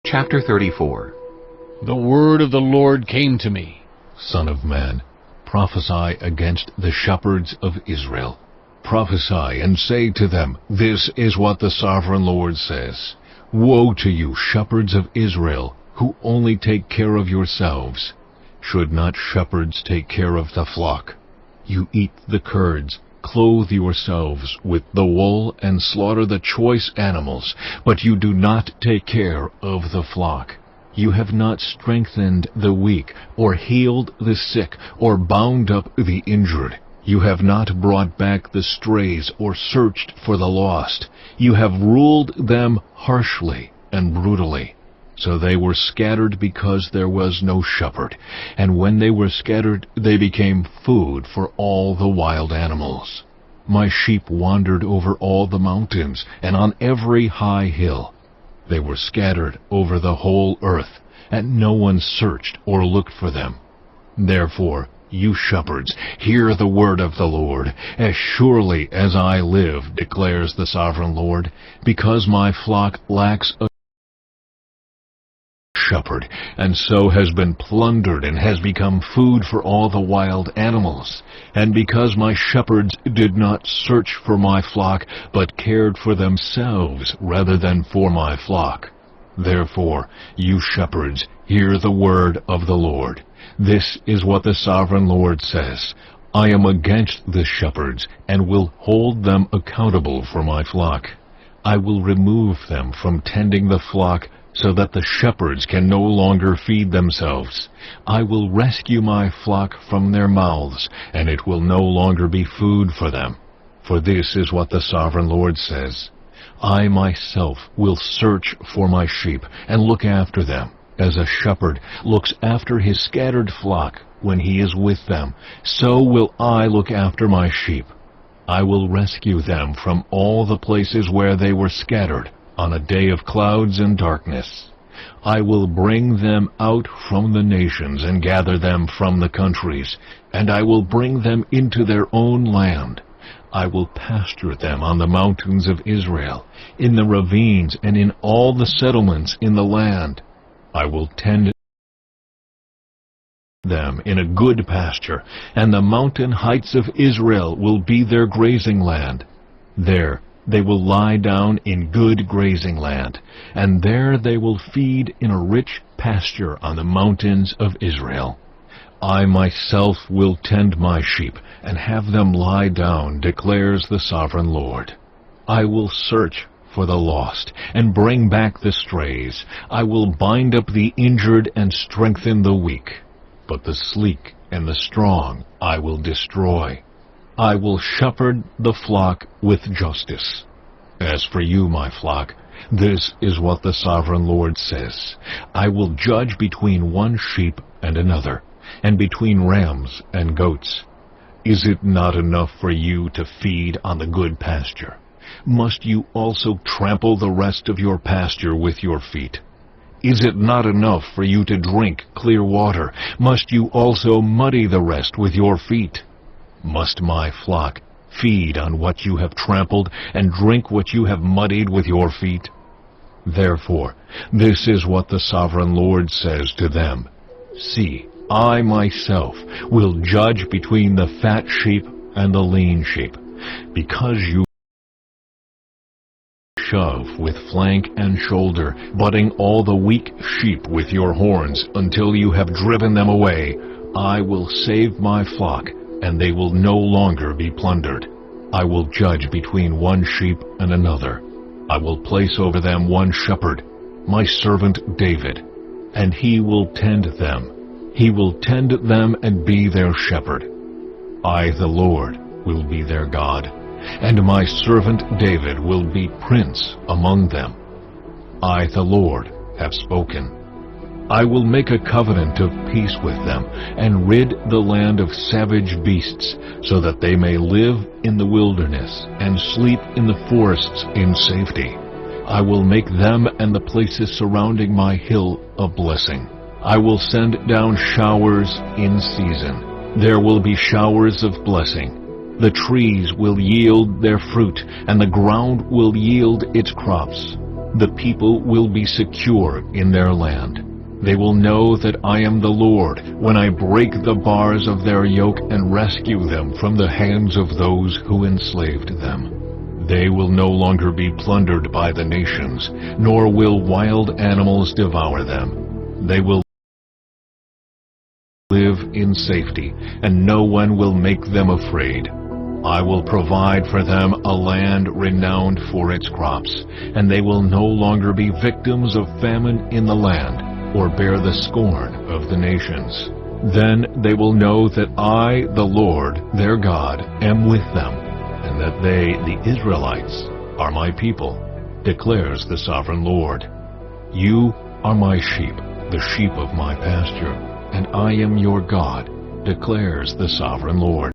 Chapter 34. The word of the Lord came to me. Son of man, prophesy against the shepherds of Israel. Prophesy and say to them, This is what the sovereign Lord says. Woe to you, shepherds of Israel, who only take care of yourselves. Should not shepherds take care of the flock? You eat the curds, clothe yourselves with the wool, and slaughter the choice animals, but you do not take care of the flock. You have not strengthened the weak, or healed the sick, or bound up the injured. You have not brought back the strays, or searched for the lost. You have ruled them harshly and brutally. So they were scattered because there was no shepherd, and when they were scattered, they became food for all the wild animals. My sheep wandered over all the mountains, and on every high hill. They were scattered over the whole earth, and no one searched or looked for them. Therefore, you shepherds, hear the word of the Lord. As surely as I live, declares the sovereign Lord, because my flock lacks a shepherd, and so has been plundered and has become food for all the wild animals, and because my shepherds did not search for my flock, but cared for themselves rather than for my flock. Therefore, you shepherds, hear the word of the Lord. This is what the sovereign Lord says. I am against the shepherds, and will hold them accountable for my flock. I will remove them from tending the flock, so that the shepherds can no longer feed themselves. I will rescue my flock from their mouths, and it will no longer be food for them. For this is what the sovereign Lord says. I myself will search for my sheep, and look after them, as a shepherd looks after his scattered flock when he is with them. So will I look after my sheep. I will rescue them from all the places where they were scattered, on a day of clouds and darkness. I will bring them out from the nations and gather them from the countries, and I will bring them into their own land. I will pasture them on the mountains of Israel, in the ravines and in all the settlements in the land. I will tend them in a good pasture, and the mountain heights of Israel will be their grazing land. There they will lie down in good grazing land, and there they will feed in a rich pasture on the mountains of Israel. I myself will tend my sheep, and have them lie down, declares the sovereign Lord. I will search for the lost, and bring back the strays. I will bind up the injured and strengthen the weak. But the sleek and the strong I will destroy. I will shepherd the flock with justice. As for you, my flock, this is what the sovereign Lord says. I will judge between one sheep and another, and between rams and goats. Is it not enough for you to feed on the good pasture? Must you also trample the rest of your pasture with your feet? Is it not enough for you to drink clear water? Must you also muddy the rest with your feet? Must my flock feed on what you have trampled, and drink what you have muddied with your feet? Therefore, this is what the sovereign Lord says to them. See, I myself will judge between the fat sheep and the lean sheep, because you shove with flank and shoulder, butting all the weak sheep with your horns until you have driven them away. I will save my flock, and they will no longer be plundered. I will judge between one sheep and another. I will place over them one shepherd, my servant David, and he will tend them. He will tend them and be their shepherd. I, the Lord, will be their God, and my servant David will be prince among them. I, the Lord, have spoken. I will make a covenant of peace with them, and rid the land of savage beasts, so that they may live in the wilderness, and sleep in the forests in safety. I will make them and the places surrounding my hill a blessing. I will send down showers in season. There will be showers of blessing. The trees will yield their fruit, and the ground will yield its crops. The people will be secure in their land. They will know that I am the Lord when I break the bars of their yoke and rescue them from the hands of those who enslaved them. They will no longer be plundered by the nations, nor will wild animals devour them. They will live in safety, and no one will make them afraid. I will provide for them a land renowned for its crops, and they will no longer be victims of famine in the land, or bear the scorn of the nations. Then they will know that I, the Lord, their God, am with them, and that they, the Israelites, are my people, declares the sovereign Lord. You are my sheep, the sheep of my pasture, and I am your God, declares the sovereign Lord.